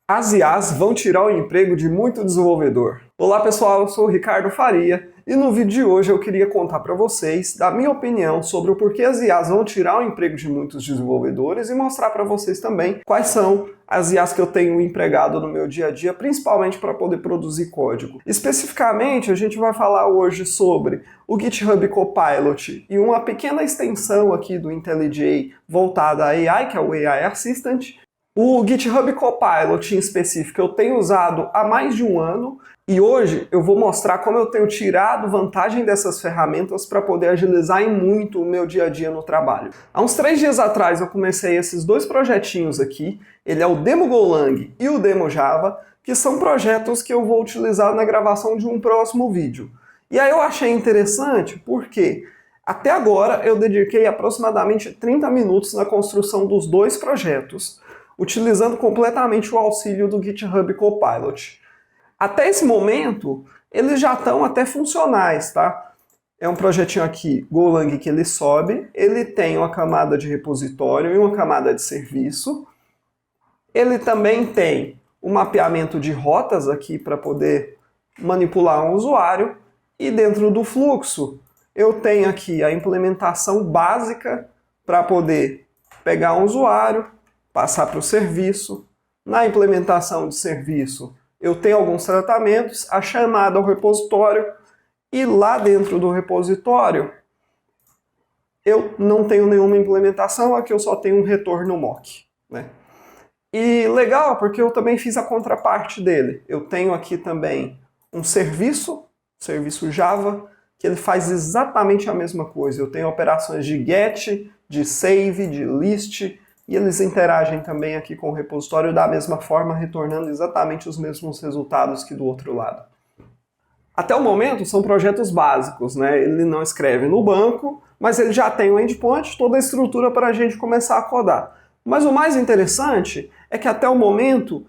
As IAs vão tirar o emprego de muito desenvolvedor. Olá pessoal, eu sou o Ricardo Faria e no vídeo de hoje eu queria contar para vocês da minha opinião sobre o porquê as IAs vão tirar o emprego de muitos desenvolvedores e mostrar para vocês também quais são as IAs que eu tenho empregado no meu dia a dia, principalmente para poder produzir código. Especificamente, a gente vai falar hoje sobre o GitHub Copilot e uma pequena extensão aqui do IntelliJ voltada à AI, que é o AI Assistant. O GitHub Copilot em específico eu tenho usado há mais de um ano e hoje eu vou mostrar como eu tenho tirado vantagem dessas ferramentas para poder agilizar em muito o meu dia a dia no trabalho. Há uns 3 dias atrás eu comecei esses dois projetinhos aqui, ele é o Demo Golang e o Demo Java, que são projetos que eu vou utilizar na gravação de um próximo vídeo. E aí eu achei interessante porque até agora eu dediquei aproximadamente 30 minutos na construção dos dois projetos, utilizando completamente o auxílio do GitHub Copilot. Até esse momento, eles já estão até funcionais, tá? É um projetinho aqui, Golang, que ele sobe, ele tem uma camada de repositório e uma camada de serviço. Ele também tem o mapeamento de rotas aqui para poder manipular um usuário. E dentro do fluxo, eu tenho aqui a implementação básica para poder pegar um usuário, passar para o serviço. Na implementação de serviço, eu tenho alguns tratamentos, a chamada ao repositório, e lá dentro do repositório, eu não tenho nenhuma implementação, aqui eu só tenho um retorno mock, né? E legal, porque eu também fiz a contraparte dele. Eu tenho aqui também um serviço Java, que ele faz exatamente a mesma coisa. Eu tenho operações de get, de save, de list, e eles interagem também aqui com o repositório da mesma forma, retornando exatamente os mesmos resultados que do outro lado. Até o momento são projetos básicos, né? Ele não escreve no banco, mas ele já tem o endpoint, toda a estrutura para a gente começar a codar. Mas o mais interessante é que até o momento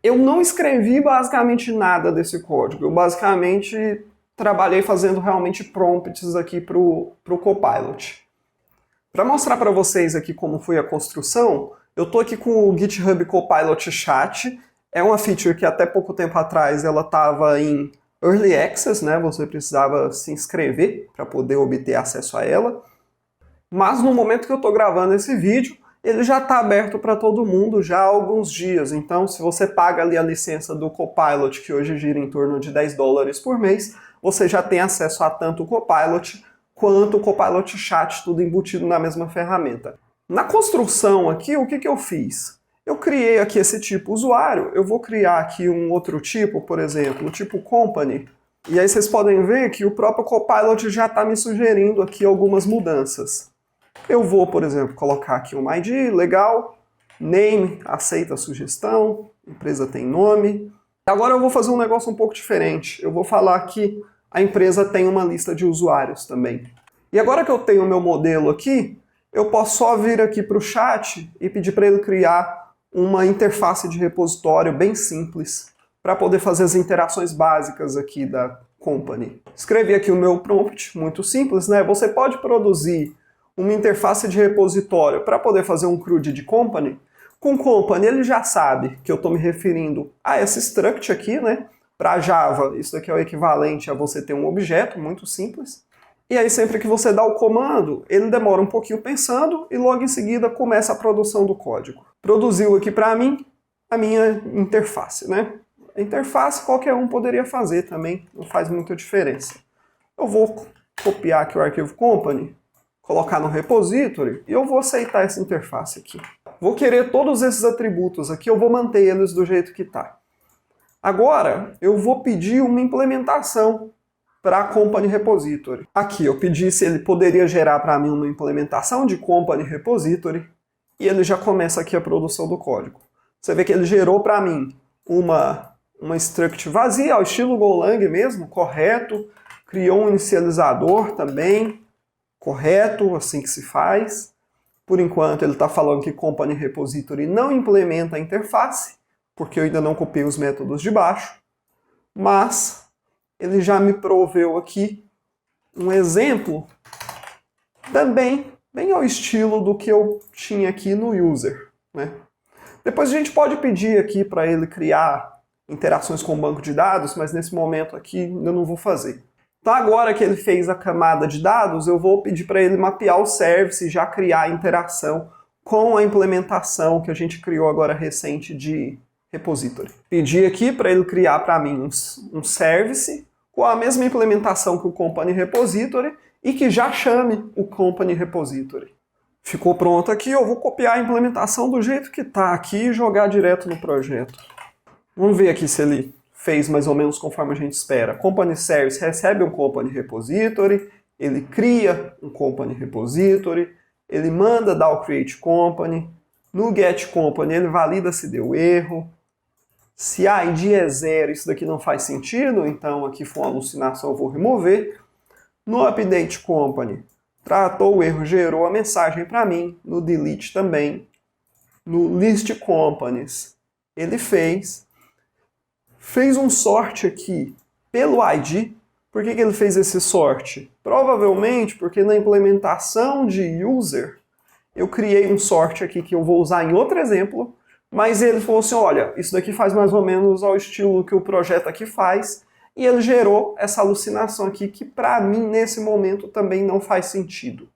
eu não escrevi basicamente nada desse código. Eu basicamente trabalhei fazendo realmente prompts aqui para o Copilot. Para mostrar para vocês aqui como foi a construção, eu estou aqui com o GitHub Copilot Chat. É uma feature que até pouco tempo atrás ela estava em Early Access, né? Você precisava se inscrever para poder obter acesso a ela. Mas no momento que eu estou gravando esse vídeo, ele já está aberto para todo mundo já há alguns dias. Então, se você paga ali a licença do Copilot, que hoje gira em torno de $10 por mês, você já tem acesso a tanto o Copilot quanto o Copilot Chat, tudo embutido na mesma ferramenta. Na construção aqui, o que eu fiz? Eu criei aqui esse tipo usuário, eu vou criar aqui um outro tipo, por exemplo, o tipo Company, e aí vocês podem ver que o próprio Copilot já está me sugerindo aqui algumas mudanças. Eu vou, por exemplo, colocar aqui um ID, legal, name, aceita a sugestão, empresa tem nome. Agora eu vou fazer um negócio um pouco diferente, eu vou falar que a empresa tem uma lista de usuários também. E agora que eu tenho o meu modelo aqui, eu posso só vir aqui para o chat e pedir para ele criar uma interface de repositório bem simples para poder fazer as interações básicas aqui da company. Escrevi aqui o meu prompt, muito simples, né? Você pode produzir uma interface de repositório para poder fazer um CRUD de company. Com company ele já sabe que eu estou me referindo a essa struct aqui, né? Para Java, isso aqui é o equivalente a você ter um objeto, muito simples. E aí sempre que você dá o comando, ele demora um pouquinho pensando e logo em seguida começa a produção do código. Produziu aqui para mim a minha interface, né? A interface qualquer um poderia fazer também, não faz muita diferença. Eu vou copiar aqui o arquivo company, colocar no repository e eu vou aceitar essa interface aqui. Vou querer todos esses atributos aqui, eu vou manter eles do jeito que está. Agora, eu vou pedir uma implementação para a Company Repository. Aqui, eu pedi se ele poderia gerar para mim uma implementação de Company Repository e ele já começa aqui a produção do código. Você vê que ele gerou para mim uma struct vazia, ao estilo Golang mesmo, correto. Criou um inicializador também, correto, assim que se faz. Por enquanto, ele está falando que Company Repository não implementa a interface, porque eu ainda não copiei os métodos de baixo, mas ele já me proveu aqui um exemplo também bem ao estilo do que eu tinha aqui no user, né? Depois a gente pode pedir aqui para ele criar interações com o banco de dados, mas nesse momento aqui eu não vou fazer. Então agora que ele fez a camada de dados, eu vou pedir para ele mapear o service e já criar a interação com a implementação que a gente criou agora recente de repository. Pedi aqui para ele criar para mim um service com a mesma implementação que o company repository e que já chame o company repository. Ficou pronto aqui, eu vou copiar a implementação do jeito que está aqui e jogar direto no projeto. Vamos ver aqui se ele fez mais ou menos conforme a gente espera. Company Service recebe um company repository, ele cria um company repository, ele manda dar o create company, no get company ele valida se deu erro, se a ID é 0, isso daqui não faz sentido, então aqui foi uma alucinação, eu vou remover. No update company, tratou o erro, gerou a mensagem para mim, no delete também. No list companies, ele fez um sort aqui pelo ID. Por que ele fez esse sort? Provavelmente porque na implementação de user, eu criei um sort aqui que eu vou usar em outro exemplo, mas ele falou assim, olha, isso daqui faz mais ou menos ao estilo que o projeto aqui faz, e ele gerou essa alucinação aqui que para mim nesse momento também não faz sentido.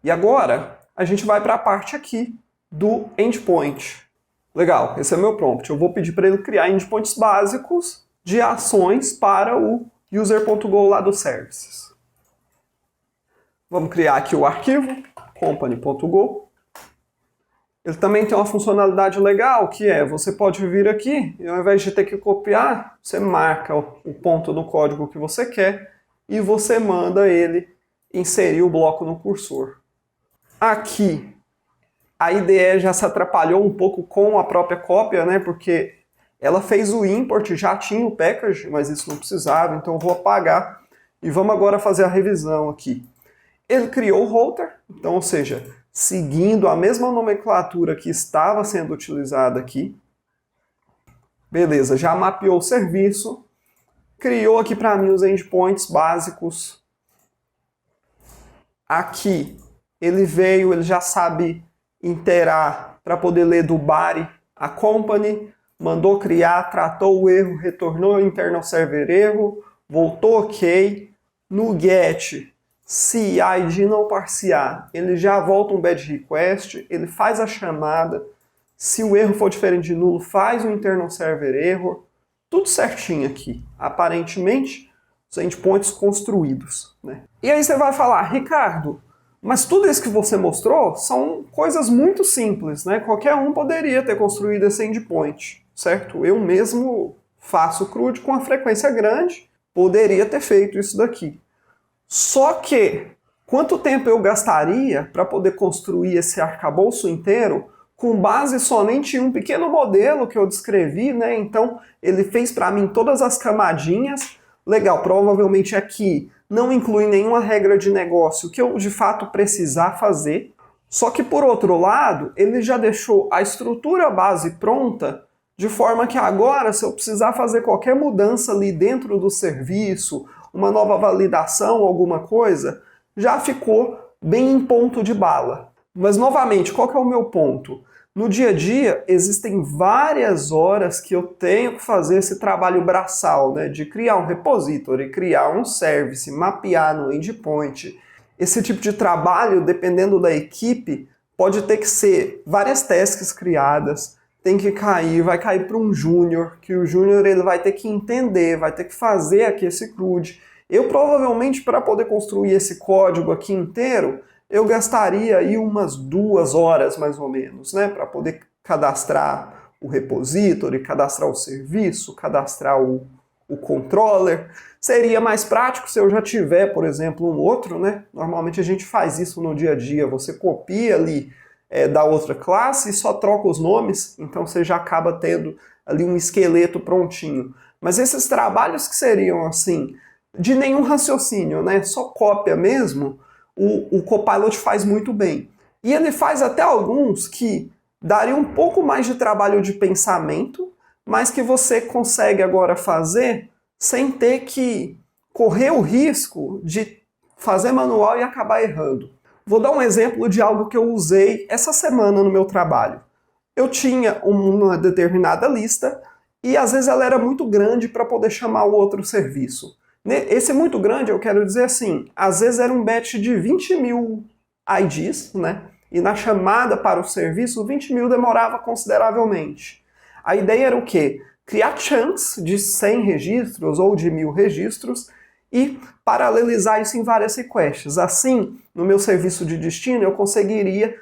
E agora a gente vai para a parte aqui do endpoint. Legal, esse é meu prompt. Eu vou pedir para ele criar endpoints básicos de ações para o user.go lá do services. Vamos criar aqui o arquivo company.go. Ele também tem uma funcionalidade legal, que é, você pode vir aqui e ao invés de ter que copiar, você marca o ponto do código que você quer e você manda ele inserir o bloco no cursor. Aqui, a IDE já se atrapalhou um pouco com a própria cópia, né? Porque ela fez o import, já tinha o package, mas isso não precisava, então eu vou apagar. E vamos agora fazer a revisão aqui. Ele criou o router, então, ou seja, seguindo a mesma nomenclatura que estava sendo utilizada aqui. Beleza, já mapeou o serviço, criou aqui para mim os endpoints básicos. Aqui, ele já sabe interar para poder ler do body a company, mandou criar, tratou o erro, retornou o internal server erro, voltou ok. No get, se a ID não parsear, ele já volta um bad request, ele faz a chamada, se o erro for diferente de nulo, faz um internal server error, tudo certinho aqui. Aparentemente, os endpoints construídos, né? E aí você vai falar, Ricardo, mas tudo isso que você mostrou são coisas muito simples, né? Qualquer um poderia ter construído esse endpoint, certo? Eu mesmo faço CRUD com uma frequência grande, poderia ter feito isso daqui. Só que, quanto tempo eu gastaria para poder construir esse arcabouço inteiro com base somente em um pequeno modelo que eu descrevi, né? Então, ele fez para mim todas as camadinhas. Legal, provavelmente aqui não inclui nenhuma regra de negócio que eu de fato precisar fazer. Só que, por outro lado, ele já deixou a estrutura base pronta, de forma que agora, se eu precisar fazer qualquer mudança ali dentro do serviço, uma nova validação, alguma coisa, já ficou bem em ponto de bala. Mas, novamente, qual que é o meu ponto? No dia a dia, existem várias horas que eu tenho que fazer esse trabalho braçal, né? De criar um repository, criar um service, mapear no endpoint. Esse tipo de trabalho, dependendo da equipe, pode ter que ser várias tasks criadas, tem que cair, vai cair para um júnior, que o júnior ele vai ter que entender, vai ter que fazer aqui esse CRUD. Eu provavelmente, para poder construir esse código aqui inteiro, eu gastaria aí umas 2 horas mais ou menos, né? Para poder cadastrar o repository, cadastrar o serviço, cadastrar o controller. Seria mais prático se eu já tiver, por exemplo, um outro, né? Normalmente a gente faz isso no dia a dia, você copia ali da outra classe e só troca os nomes, então você já acaba tendo ali um esqueleto prontinho. Mas esses trabalhos que seriam assim, de nenhum raciocínio, né? Só cópia mesmo, o Copilot faz muito bem. E ele faz até alguns que dariam um pouco mais de trabalho de pensamento, mas que você consegue agora fazer sem ter que correr o risco de fazer manual e acabar errando. Vou dar um exemplo de algo que eu usei essa semana no meu trabalho. eu tinha uma determinada lista e às vezes ela era muito grande para poder chamar o outro serviço. Esse muito grande, eu quero dizer assim, às vezes era um batch de 20 mil IDs, né? E na chamada para o serviço, 20 mil demorava consideravelmente. A ideia era o quê? Criar chunks de 100 registros ou de 1000 registros e paralelizar isso em várias requests. Assim, no meu serviço de destino, eu conseguiria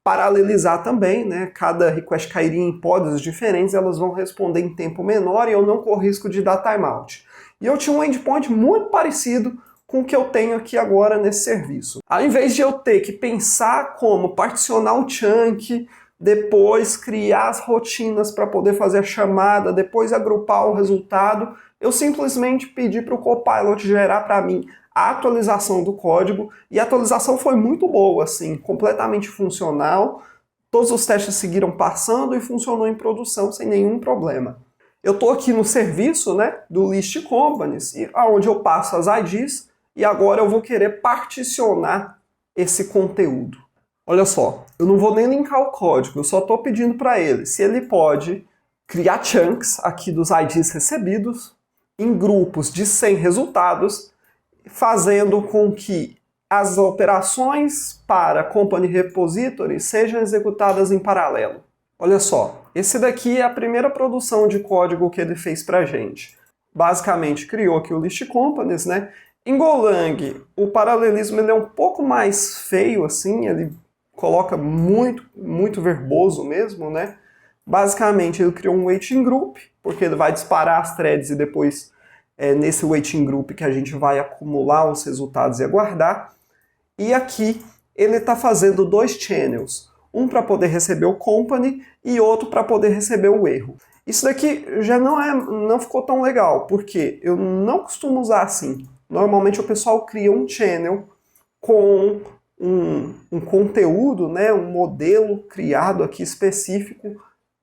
paralelizar também, né? Cada request cairia em pods diferentes, elas vão responder em tempo menor e eu não corro risco de dar timeout. E eu tinha um endpoint muito parecido com o que eu tenho aqui agora nesse serviço. Ao invés de eu ter que pensar como particionar o chunk, depois criar as rotinas para poder fazer a chamada, depois agrupar o resultado, eu simplesmente pedi para o Copilot gerar para mim a atualização do código, e a atualização foi muito boa, assim, completamente funcional, todos os testes seguiram passando e funcionou em produção sem nenhum problema. Eu estou aqui no serviço, né, do List Companies, onde eu passo as IDs, e agora eu vou querer particionar esse conteúdo. Olha só, eu não vou nem linkar o código, eu só estou pedindo para ele se ele pode criar chunks aqui dos IDs recebidos em grupos de 100 resultados, fazendo com que as operações para Company Repository sejam executadas em paralelo. Olha só, esse daqui é a primeira produção de código que ele fez para a gente. Basicamente criou aqui o List Companies, né? Em Golang, o paralelismo ele é um pouco mais feio, assim, ele coloca muito verboso mesmo, né? Basicamente, ele criou um waiting group, porque ele vai disparar as threads e depois nesse waiting group que a gente vai acumular os resultados e aguardar. E aqui ele está fazendo 2 channels, um para poder receber o company e outro para poder receber o erro. Isso daqui já não ficou tão legal, porque eu não costumo usar assim. Normalmente o pessoal cria um channel com um conteúdo, né, um modelo criado aqui específico,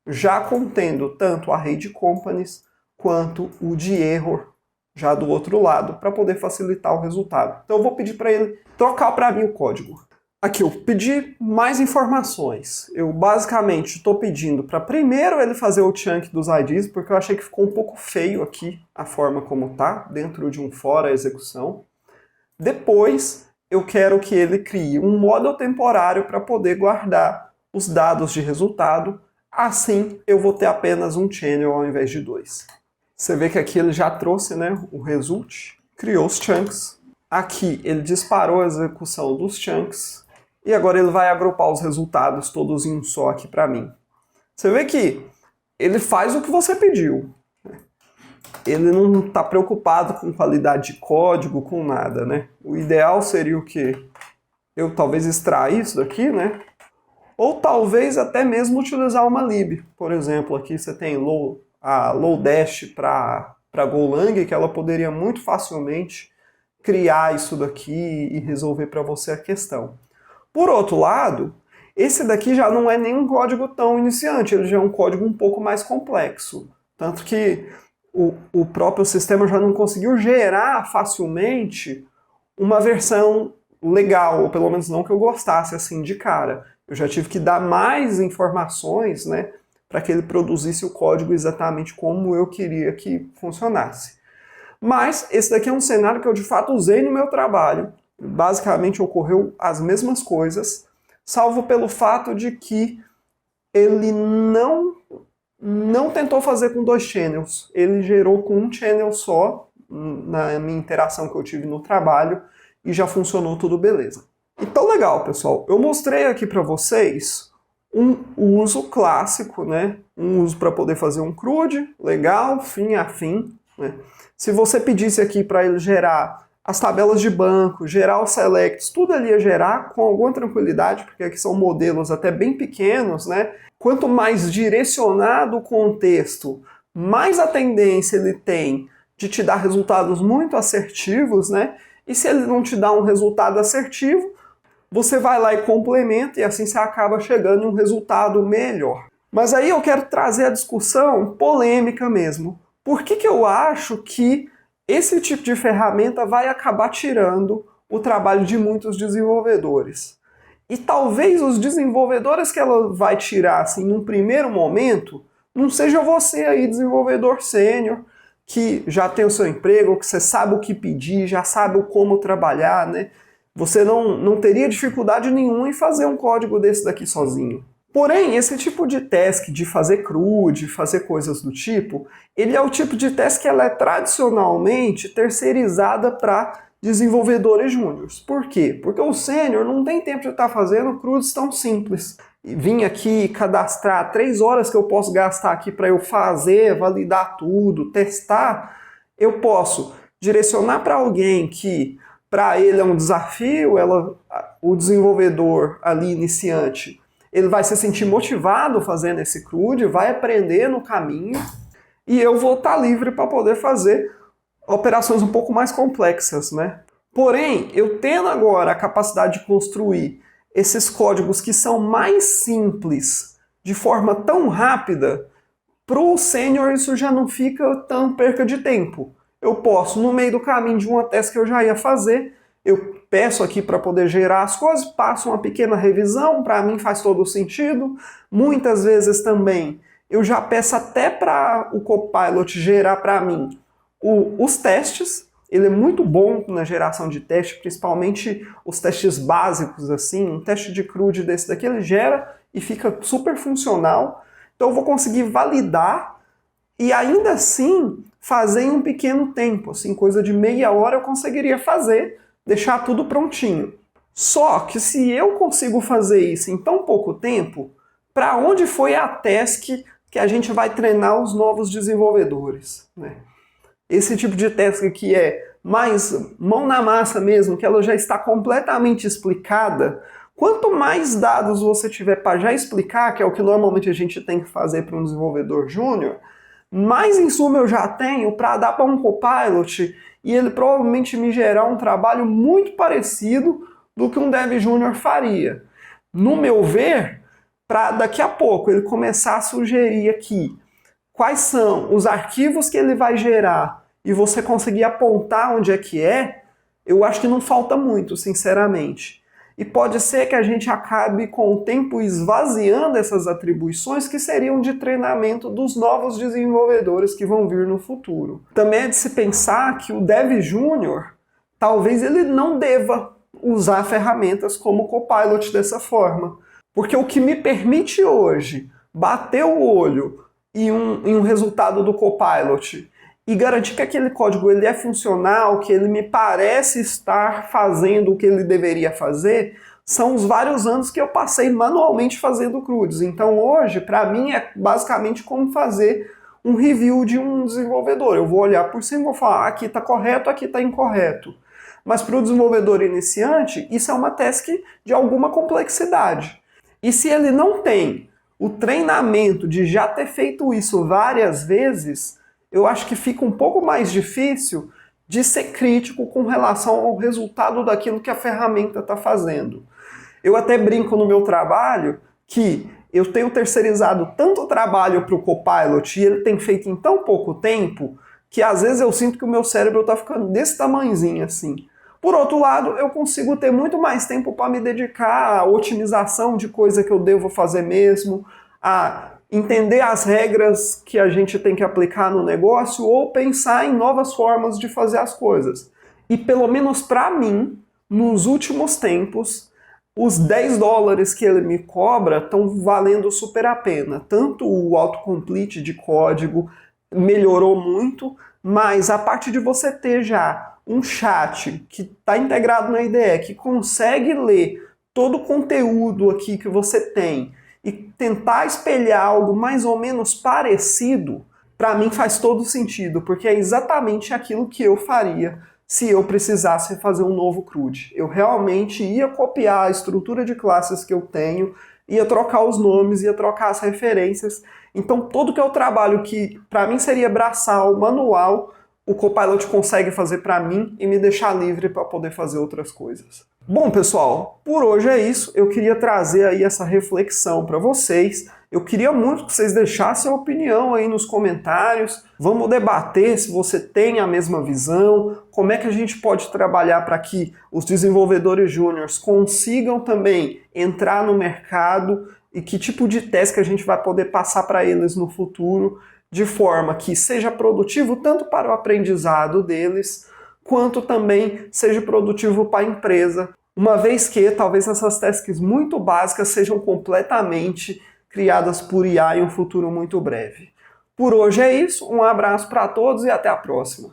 já contendo tanto o array de companies quanto o de error já do outro lado, para poder facilitar o resultado. Então eu vou pedir para ele trocar para mim o código. Aqui eu pedi mais informações. Eu basicamente estou pedindo para primeiro ele fazer o chunk dos IDs, porque eu achei que ficou um pouco feio aqui a forma como está, dentro de um for a execução. Depois eu quero que ele crie um model temporário para poder guardar os dados de resultado. Assim eu vou ter apenas um channel ao invés de 2. Você vê que aqui ele já trouxe, né, o result, criou os chunks. Aqui ele disparou a execução dos chunks. E agora ele vai agrupar os resultados todos em um só aqui para mim. Você vê que ele faz o que você pediu. Ele não está preocupado com qualidade de código, com nada, né? O ideal seria o quê? Eu talvez extrair isso daqui, né? Ou talvez até mesmo utilizar uma lib. Por exemplo, aqui você tem a Lodash para Golang, que ela poderia muito facilmente criar isso daqui e resolver para você a questão. Por outro lado, esse daqui já não é nem um código tão iniciante, ele já é um código um pouco mais complexo. Tanto que o próprio sistema já não conseguiu gerar facilmente uma versão legal, ou pelo menos não que eu gostasse assim de cara. Eu já tive que dar mais informações, né, para que ele produzisse o código exatamente como eu queria que funcionasse. Mas esse daqui é um cenário que eu de fato usei no meu trabalho. Basicamente ocorreu as mesmas coisas, salvo pelo fato de que ele não tentou fazer com 2 channels. Ele gerou com um channel só, na minha interação que eu tive no trabalho, e já funcionou tudo beleza. Então legal, pessoal. Eu mostrei aqui para vocês um uso clássico, né? Um uso para poder fazer um CRUD, legal, fim a fim, né? Se você pedisse aqui para ele gerar as tabelas de banco, gerar os selects, tudo ele ia gerar com alguma tranquilidade, porque aqui são modelos até bem pequenos, né? Quanto mais direcionado o contexto, mais a tendência ele tem de te dar resultados muito assertivos, né? E se ele não te dá um resultado assertivo, você vai lá e complementa e assim você acaba chegando em um resultado melhor. Mas aí eu quero trazer a discussão polêmica mesmo. Por que eu acho que esse tipo de ferramenta vai acabar tirando o trabalho de muitos desenvolvedores? E talvez os desenvolvedores que ela vai tirar assim, num primeiro momento, não seja você aí, desenvolvedor sênior, que já tem o seu emprego, que você sabe o que pedir, já sabe o como trabalhar, né? Você não teria dificuldade nenhuma em fazer um código desse daqui sozinho. Porém, esse tipo de task de fazer CRUD, fazer coisas do tipo, ele é o tipo de task que ela é tradicionalmente terceirizada para desenvolvedores júniores. Por quê? Porque o sênior não tem tempo de estar fazendo CRUDs tão simples. E vim aqui cadastrar 3 horas que eu posso gastar aqui para eu fazer, validar tudo, testar, eu posso direcionar para alguém que para ele é um desafio, o desenvolvedor ali iniciante, ele vai se sentir motivado fazendo esse CRUD, vai aprender no caminho, e eu vou estar livre para poder fazer operações um pouco mais complexas, né? Porém, eu tendo agora a capacidade de construir esses códigos que são mais simples, de forma tão rápida, para o sênior isso já não fica tão perca de tempo. Eu posso, no meio do caminho de uma task que eu já ia fazer, eu peço aqui para poder gerar as coisas, passo uma pequena revisão, para mim faz todo o sentido. Muitas vezes também eu já peço até para o Copilot gerar para mim os testes. Ele é muito bom na geração de teste, principalmente os testes básicos, assim. Um teste de CRUD desse daqui ele gera e fica super funcional. Então eu vou conseguir validar e ainda assim fazer em um pequeno tempo, assim, coisa de meia hora eu conseguiria fazer, deixar tudo prontinho. Só que se eu consigo fazer isso em tão pouco tempo, para onde foi a task que a gente vai treinar os novos desenvolvedores, né? Esse tipo de task que é mais mão na massa mesmo, que ela já está completamente explicada, quanto mais dados você tiver para já explicar, que é o que normalmente a gente tem que fazer para um desenvolvedor júnior, mais insumo eu já tenho para dar para um Copilot e ele provavelmente me gerar um trabalho muito parecido do que um Dev Júnior faria. No meu ver, para daqui a pouco ele começar a sugerir aqui quais são os arquivos que ele vai gerar e você conseguir apontar onde é que eu acho que não falta muito, sinceramente. E pode ser que a gente acabe com o tempo esvaziando essas atribuições que seriam de treinamento dos novos desenvolvedores que vão vir no futuro. Também é de se pensar que o Dev Júnior, talvez ele não deva usar ferramentas como o Copilot dessa forma. Porque o que me permite hoje bater o olho em um resultado do Copilot e garantir que aquele código ele é funcional, que ele me parece estar fazendo o que ele deveria fazer, são os vários anos que eu passei manualmente fazendo CRUDs. Então hoje, para mim, é basicamente como fazer um review de um desenvolvedor. Eu vou olhar por cima e vou falar, aqui está correto, aqui está incorreto. Mas para o desenvolvedor iniciante, isso é uma task de alguma complexidade. E se ele não tem o treinamento de já ter feito isso várias vezes, eu acho que fica um pouco mais difícil de ser crítico com relação ao resultado daquilo que a ferramenta está fazendo. Eu até brinco no meu trabalho que eu tenho terceirizado tanto trabalho para o Copilot e ele tem feito em tão pouco tempo que às vezes eu sinto que o meu cérebro está ficando desse tamanhozinho assim. Por outro lado, eu consigo ter muito mais tempo para me dedicar à otimização de coisa que eu devo fazer mesmo, a entender as regras que a gente tem que aplicar no negócio ou pensar em novas formas de fazer as coisas. E pelo menos para mim, nos últimos tempos, os $10 que ele me cobra estão valendo super a pena. Tanto o autocomplete de código melhorou muito, mas a parte de você ter já um chat que está integrado na IDE, que consegue ler todo o conteúdo aqui que você tem, e tentar espelhar algo mais ou menos parecido, para mim faz todo sentido, porque é exatamente aquilo que eu faria se eu precisasse fazer um novo CRUD. Eu realmente ia copiar a estrutura de classes que eu tenho, ia trocar os nomes, ia trocar as referências. Então todo que é o trabalho que para mim seria braçal, manual, o Copilot consegue fazer para mim e me deixar livre para poder fazer outras coisas. Bom, pessoal, por hoje é isso. Eu queria trazer aí essa reflexão para vocês. Eu queria muito que vocês deixassem a opinião aí nos comentários. Vamos debater se você tem a mesma visão, como é que a gente pode trabalhar para que os desenvolvedores júniores consigam também entrar no mercado e que tipo de teste que a gente vai poder passar para eles no futuro, de forma que seja produtivo tanto para o aprendizado deles, quanto também seja produtivo para a empresa, uma vez que talvez essas tasks muito básicas sejam completamente criadas por IA em um futuro muito breve. Por hoje é isso, um abraço para todos e até a próxima.